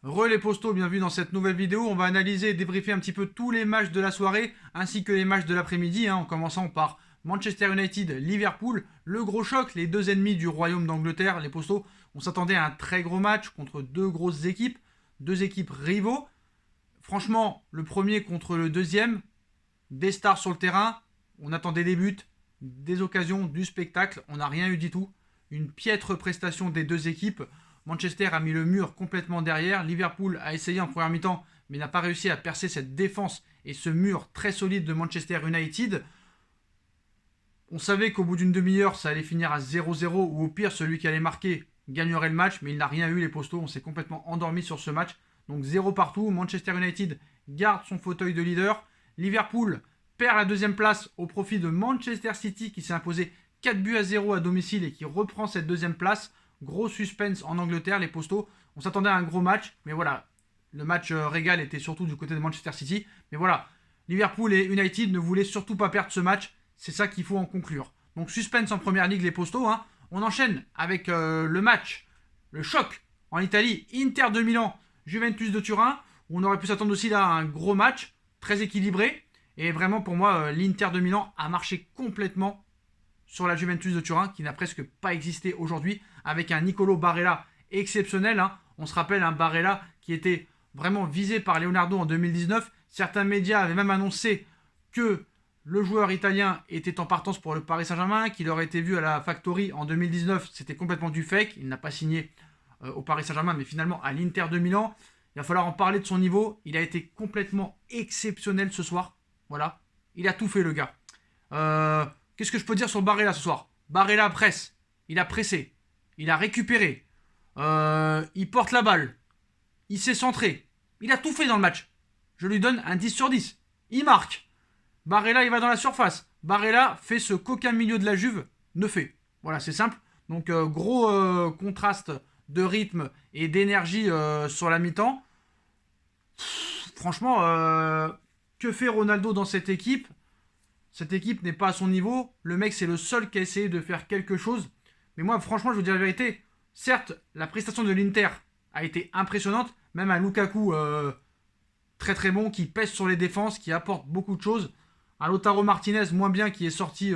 Les postos, bienvenue dans cette nouvelle vidéo. On va analyser et débriefer un petit peu tous les matchs de la soirée ainsi que les matchs de l'après-midi, en commençant par Manchester United, Liverpool, le gros choc, les deux ennemis du royaume d'Angleterre. Les postos, on s'attendait à un très gros match contre deux équipes rivaux. Franchement, le premier contre le deuxième, des stars sur le terrain, on attendait des buts, des occasions, du spectacle, on n'a rien eu du tout. Une piètre prestation des deux équipes. Manchester a mis le mur complètement derrière. Liverpool a essayé en première mi-temps, mais n'a pas réussi à percer cette défense et ce mur très solide de Manchester United. On savait qu'au bout d'une demi-heure, ça allait finir à 0-0, ou au pire, celui qui allait marquer gagnerait le match, mais il n'a rien eu, les postos. On s'est complètement endormi sur ce match. Donc 0 partout. Manchester United garde son fauteuil de leader. Liverpool perd la deuxième place au profit de Manchester City qui s'est imposé 4-0 à domicile et qui reprend cette deuxième place. Gros suspense en Angleterre, les postos. On s'attendait à un gros match, mais voilà. Le match régal était surtout du côté de Manchester City. Mais voilà, Liverpool et United ne voulaient surtout pas perdre ce match. C'est ça qu'il faut en conclure. Donc suspense en première ligue, les postos. On enchaîne avec le match, le choc en Italie. Inter de Milan, Juventus de Turin. On aurait pu s'attendre aussi là à un gros match, très équilibré. Et vraiment pour moi, l'Inter de Milan a marché complètement sur la Juventus de Turin, qui n'a presque pas existé aujourd'hui, avec un Nicolo Barella exceptionnel. On se rappelle un Barella qui était vraiment visé par Leonardo en 2019. Certains médias avaient même annoncé que le joueur italien était en partance pour le Paris Saint-Germain, qu'il aurait été vu à la Factory en 2019. C'était complètement du fake. Il n'a pas signé au Paris Saint-Germain, mais finalement à l'Inter de Milan. Il va falloir en parler de son niveau. Il a été complètement exceptionnel ce soir. Voilà. Il a tout fait, le gars. Qu'est-ce que je peux dire sur Barella ce soir? Barella presse. Il a pressé. Il a récupéré. Il porte la balle. Il s'est centré. Il a tout fait dans le match. Je lui donne un 10 sur 10. Il marque. Barella, il va dans la surface. Barella fait ce qu'aucun milieu de la Juve ne fait. Voilà, c'est simple. Donc, gros contraste de rythme et d'énergie sur la mi-temps. Franchement, que fait Ronaldo dans cette équipe? Cette équipe n'est pas à son niveau. Le mec, c'est le seul qui a essayé de faire quelque chose. Mais moi, franchement, je vous dis la vérité. Certes, la prestation de l'Inter a été impressionnante. Même un Lukaku très très bon, qui pèse sur les défenses, qui apporte beaucoup de choses. Un Lautaro Martinez moins bien, qui est sorti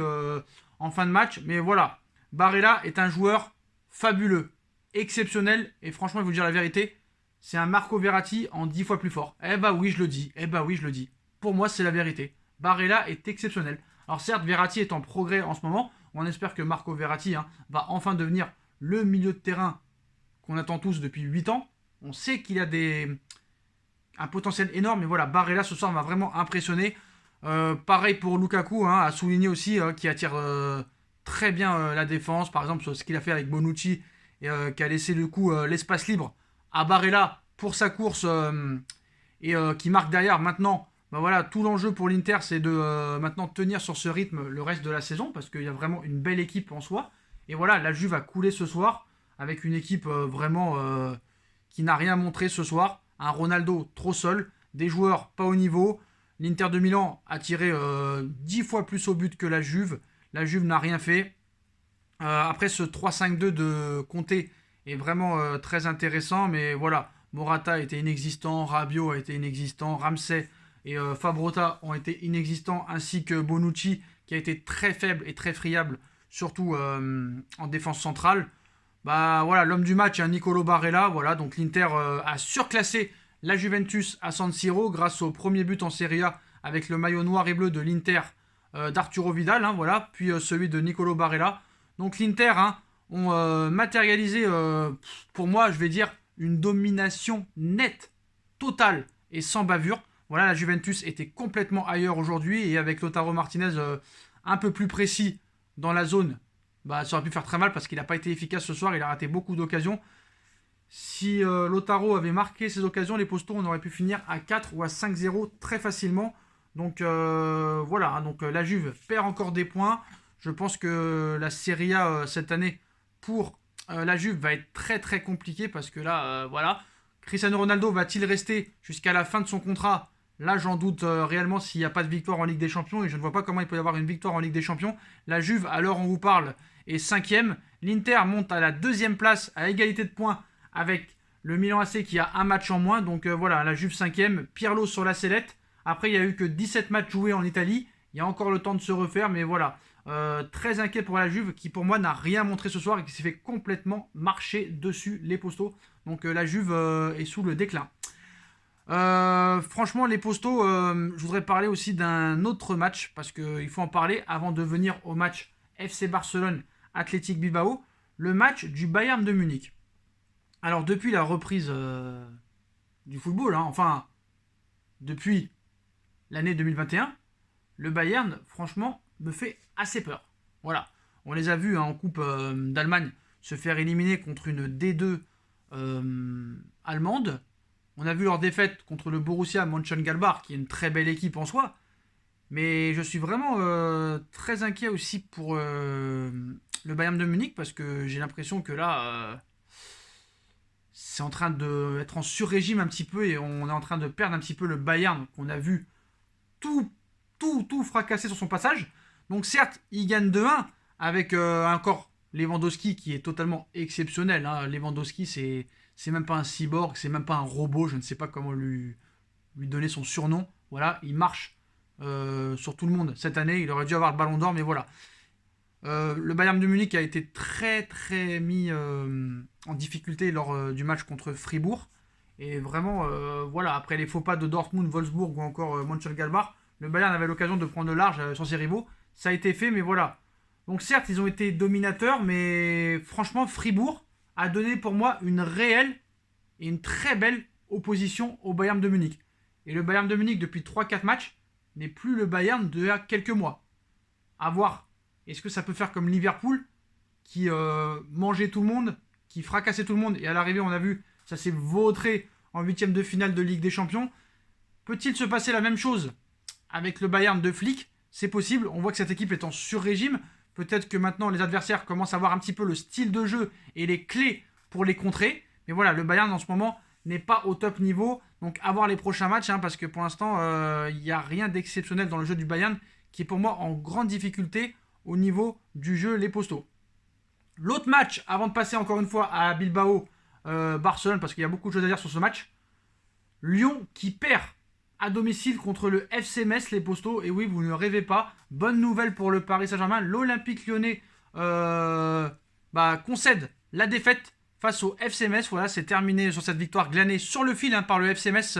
en fin de match. Mais voilà, Barella est un joueur fabuleux, exceptionnel. Et franchement, je vais vous dire la vérité, c'est un Marco Verratti en 10 fois plus fort. Eh bah oui, je le dis. Eh bah oui, je le dis. Pour moi, c'est la vérité. Barella est exceptionnel. Alors certes, Verratti est en progrès en ce moment. On espère que Marco Verratti va enfin devenir le milieu de terrain qu'on attend tous depuis 8 ans. On sait qu'il a un potentiel énorme, mais voilà, Barella ce soir m'a vraiment impressionné. Pareil pour Lukaku, à souligner aussi, qui attire très bien la défense. Par exemple, ce qu'il a fait avec Bonucci, et qui a laissé l'espace libre à Barella pour sa course, et qui marque derrière maintenant. Bah voilà, tout l'enjeu pour l'Inter, c'est de maintenant tenir sur ce rythme le reste de la saison, parce qu'il y a vraiment une belle équipe en soi. Et voilà, la Juve a coulé ce soir, avec une équipe vraiment qui n'a rien montré ce soir. Un Ronaldo trop seul, des joueurs pas au niveau. L'Inter de Milan a tiré 10 fois plus au but que la Juve. La Juve n'a rien fait. Après, ce 3-5-2 de Conte est vraiment très intéressant, mais voilà, Morata était inexistant, Rabiot a été inexistant, Ramsey et Fabrota ont été inexistants, ainsi que Bonucci, qui a été très faible et très friable, surtout en défense centrale. Bah voilà, l'homme du match, Nicolo Barella. Voilà, donc l'Inter a surclassé la Juventus à San Siro grâce au premier but en Serie A avec le maillot noir et bleu de l'Inter d'Arturo Vidal. Voilà, puis celui de Nicolo Barella. Donc l'Inter ont matérialisé, pour moi, je vais dire, une domination nette, totale et sans bavure. Voilà, la Juventus était complètement ailleurs aujourd'hui, et avec Lautaro Martinez un peu plus précis dans la zone, bah, ça aurait pu faire très mal parce qu'il n'a pas été efficace ce soir. Il a raté beaucoup d'occasions. Si Lautaro avait marqué ces occasions, les postos, on aurait pu finir à 4 ou à 5-0 très facilement. Donc voilà, donc la Juve perd encore des points. Je pense que la Serie A cette année pour la Juve va être très très compliquée, parce que là, voilà. Cristiano Ronaldo va-t-il rester jusqu'à la fin de son contrat? Là, j'en doute réellement, s'il n'y a pas de victoire en Ligue des Champions, et je ne vois pas comment il peut y avoir une victoire en Ligue des Champions. La Juve, à l'heure où on vous parle, est 5e. L'Inter monte à la 2e place à égalité de points avec Le Milan AC qui a un match en moins. Donc voilà, la Juve 5e. Pirlo sur la sellette. Après, il n'y a eu que 17 matchs joués en Italie. Il y a encore le temps de se refaire. Mais voilà, très inquiet pour la Juve qui pour moi n'a rien montré ce soir et qui s'est fait complètement marcher dessus les Postos. Donc la Juve est sous le déclin. Franchement, les Postos, je voudrais parler aussi d'un autre match parce qu'il faut en parler avant de venir au match FC Barcelone Athletic Bilbao, le match du Bayern de Munich. Alors depuis la reprise du football, hein, enfin depuis l'année 2021, le Bayern, franchement, me fait assez peur. Voilà, on les a vus hein, en Coupe d'Allemagne se faire éliminer contre une D2 allemande. On a vu leur défaite contre le Borussia Mönchengladbach, qui est une très belle équipe en soi. Mais je suis vraiment très inquiet aussi pour le Bayern de Munich, parce que j'ai l'impression que là, c'est en train d'être en sur-régime un petit peu, et on est en train de perdre un petit peu le Bayern, qu'on a vu tout fracasser sur son passage. Donc certes, il gagne 2-1, avec encore Lewandowski, qui est totalement exceptionnel. Hein. Lewandowski, c'est même pas un cyborg, c'est même pas un robot, je ne sais pas comment lui donner son surnom. Voilà, il marche sur tout le monde cette année. Il aurait dû avoir le ballon d'or, mais voilà. Le Bayern de Munich a été très mis en difficulté lors du match contre Fribourg. Et vraiment, voilà, après les faux pas de Dortmund, Wolfsburg ou encore Mönchengladbach, le Bayern avait l'occasion de prendre le large sur ses rivaux. Ça a été fait, mais voilà. Donc certes, ils ont été dominateurs, mais franchement, Fribourg a donné pour moi une réelle et une très belle opposition au Bayern de Munich. Et le Bayern de Munich, depuis 3-4 matchs, n'est plus le Bayern d'il y a quelques mois. À voir. Est-ce que ça peut faire comme Liverpool, qui mangeait tout le monde, qui fracassait tout le monde, et à l'arrivée, on a vu, ça s'est vautré en 8e de finale de Ligue des Champions. Peut-il se passer la même chose avec le Bayern de Flick? C'est possible. On voit que cette équipe est en sur-régime. Peut-être que maintenant, les adversaires commencent à voir un petit peu le style de jeu et les clés pour les contrer. Mais voilà, le Bayern, en ce moment, n'est pas au top niveau. Donc, à voir les prochains matchs, hein, parce que pour l'instant, il n'y a rien d'exceptionnel dans le jeu du Bayern, qui est pour moi en grande difficulté au niveau du jeu les Postos. L'autre match, avant de passer encore une fois à Bilbao, Barcelone, parce qu'il y a beaucoup de choses à dire sur ce match. Lyon qui perd à domicile contre le FC Metz, les Postos. Et oui, vous ne rêvez pas. Bonne nouvelle pour le Paris Saint-Germain. L'Olympique Lyonnais concède la défaite face au FC Metz. Voilà, c'est terminé sur cette victoire glanée sur le fil par le FC Metz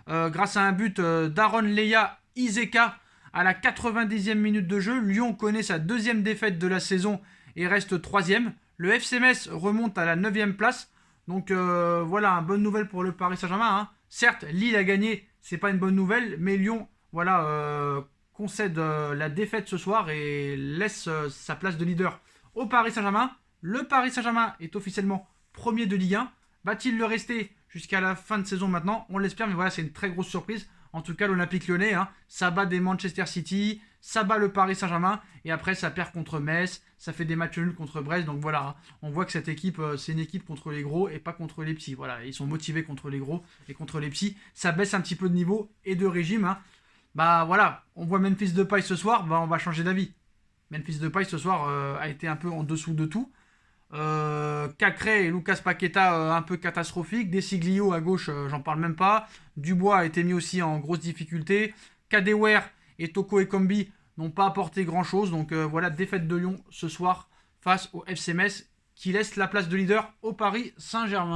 grâce à un but d'Aaron Leia Iseka à la 90e minute de jeu. Lyon connaît sa deuxième défaite de la saison et reste 3e. Le FC Metz remonte à la 9e place. Donc voilà, une bonne nouvelle pour le Paris Saint-Germain. Hein. Certes, Lille a gagné, c'est pas une bonne nouvelle, mais Lyon, voilà, concède la défaite ce soir et laisse sa place de leader au Paris Saint-Germain. Le Paris Saint-Germain est officiellement premier de Ligue 1. Va-t-il le rester jusqu'à la fin de saison maintenant? On l'espère, mais voilà, c'est une très grosse surprise. En tout cas, l'Olympique Lyonnais, hein, ça bat des Manchester City, ça bat le Paris Saint-Germain, et après ça perd contre Metz, ça fait des matchs nuls contre Brest, donc voilà, hein, on voit que cette équipe, c'est une équipe contre les gros et pas contre les petits. Voilà, ils sont motivés contre les gros et contre les petits. Ça baisse un petit peu de niveau et de régime. Hein. Bah voilà, on voit Memphis Depay ce soir, bah on va changer d'avis. Memphis Depay ce soir a été un peu en dessous de tout. Cacré et Lucas Paqueta un peu catastrophique. Desiglio à gauche, j'en parle même pas. Dubois a été mis aussi en grosse difficulté. Kadewer et Toko Ekambi n'ont pas apporté grand chose. Donc voilà, défaite de Lyon ce soir face au FC Metz qui laisse la place de leader au Paris Saint-Germain.